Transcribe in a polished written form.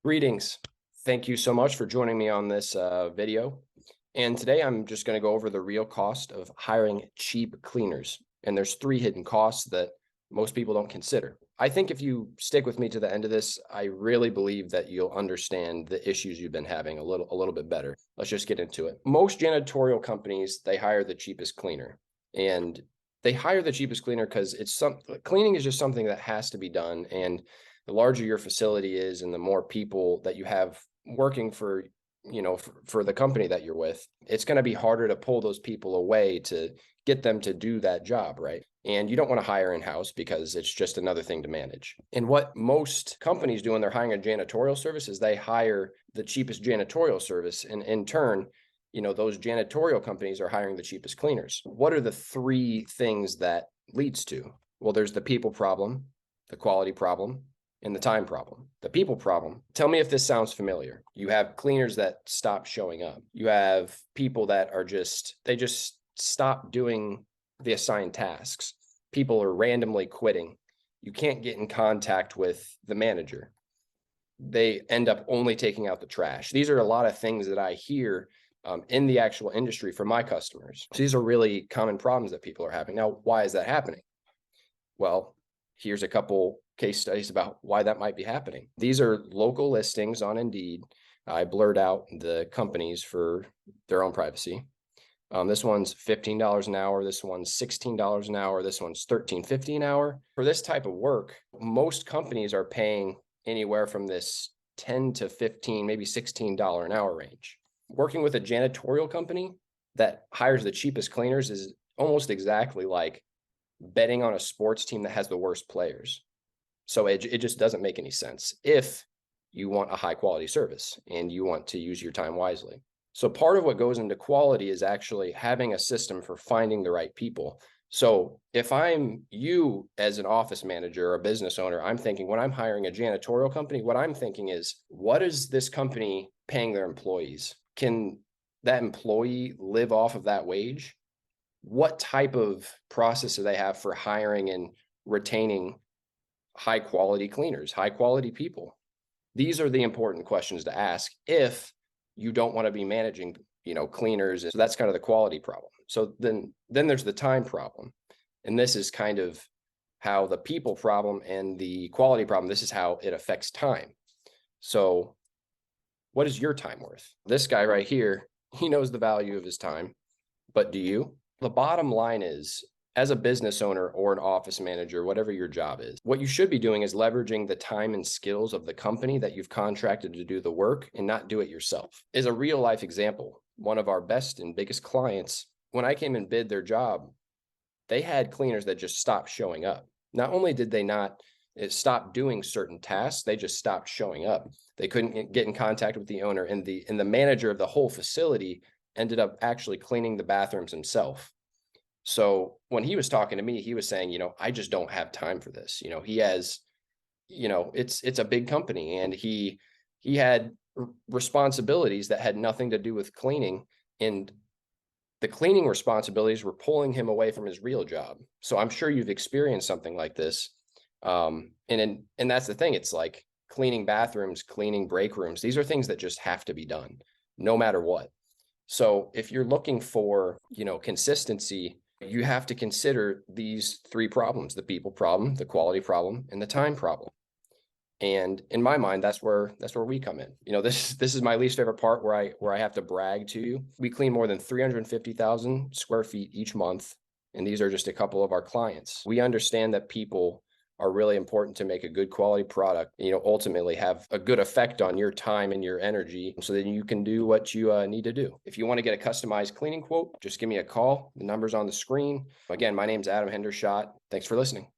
Greetings. Thank you so much for joining me on this video. And today I'm just going to go over the real cost of hiring cheap cleaners. And there's three hidden costs that most people don't consider. I think if you stick with me to the end of this, I really believe that you'll understand the issues you've been having a little bit better. Let's just get into it. Most janitorial companies, they hire the cheapest cleaner. And they hire the cheapest cleaner because cleaning is just something that has to be done. And the larger your facility is and the more people that you have working for the company that you're with, it's going to be harder to pull those people away to get them to do that job, right? And you don't want to hire in-house because it's just another thing to manage. And what most companies do when they're hiring a janitorial service is they hire the cheapest janitorial service. And in turn, those janitorial companies are hiring the cheapest cleaners. What are the three things that leads to? Well, there's the people problem, the quality problem, and the time problem. The people problem, tell me if this sounds familiar. You have cleaners that stop showing up. You have people that they just stop doing the assigned tasks. People are randomly quitting. You can't get in contact with the manager. They end up only taking out the trash. These are a lot of things that I hear in the actual industry from my customers. So these are really common problems that people are having. Now, why is that happening? Well, here's a couple case studies about why that might be happening. These are local listings on Indeed. I blurred out the companies for their own privacy. This one's $15 an hour. This one's $16 an hour. This one's $13.50 an hour. For this type of work, most companies are paying anywhere from this $10 to $15, maybe $16 an hour range. Working with a janitorial company that hires the cheapest cleaners is almost exactly like betting on a sports team that has the worst players. So it just doesn't make any sense if you want a high quality service and you want to use your time wisely. So part of what goes into quality is actually having a system for finding the right people. So if I'm you as an office manager or a business owner, I'm thinking when I'm hiring a janitorial company, what I'm thinking is, what is this company paying their employees? Can that employee live off of that wage? What type of process do they have for hiring and retaining high quality cleaners, high quality people? These are the important questions to ask if you don't want to be managing, cleaners. So that's kind of the quality problem. So then there's the time problem. And this is kind of how the people problem and the quality problem, this is how it affects time. So what is your time worth? This guy right here, he knows the value of his time, but do you? The bottom line is, as a business owner or an office manager, whatever your job is, what you should be doing is leveraging the time and skills of the company that you've contracted to do the work and not do it yourself. As a real life example, one of our best and biggest clients, when I came and bid their job, they had cleaners that just stopped showing up. Not only did they not stop doing certain tasks, they just stopped showing up. They couldn't get in contact with the owner, and the manager of the whole facility ended up actually cleaning the bathrooms himself. So when he was talking to me, he was saying, I just don't have time for this. He has, it's a big company, and he had responsibilities that had nothing to do with cleaning, and the cleaning responsibilities were pulling him away from his real job. So I'm sure you've experienced something like this. And that's the thing. It's like cleaning bathrooms, cleaning break rooms. These are things that just have to be done no matter what. So if you're looking for, consistency, you have to consider these three problems: the people problem, the quality problem, and the time problem. And in my mind, that's where we come in. This is my least favorite part, where I have to brag to you. We clean more than 350,000 square feet each month, and these are just a couple of our clients. We understand that people are really important to make a good quality product, ultimately have a good effect on your time and your energy so that you can do what you need to do. If you want to get a customized cleaning quote, just give me a call. The number's on the screen. Again, my name's Adam Hendershot. Thanks for listening.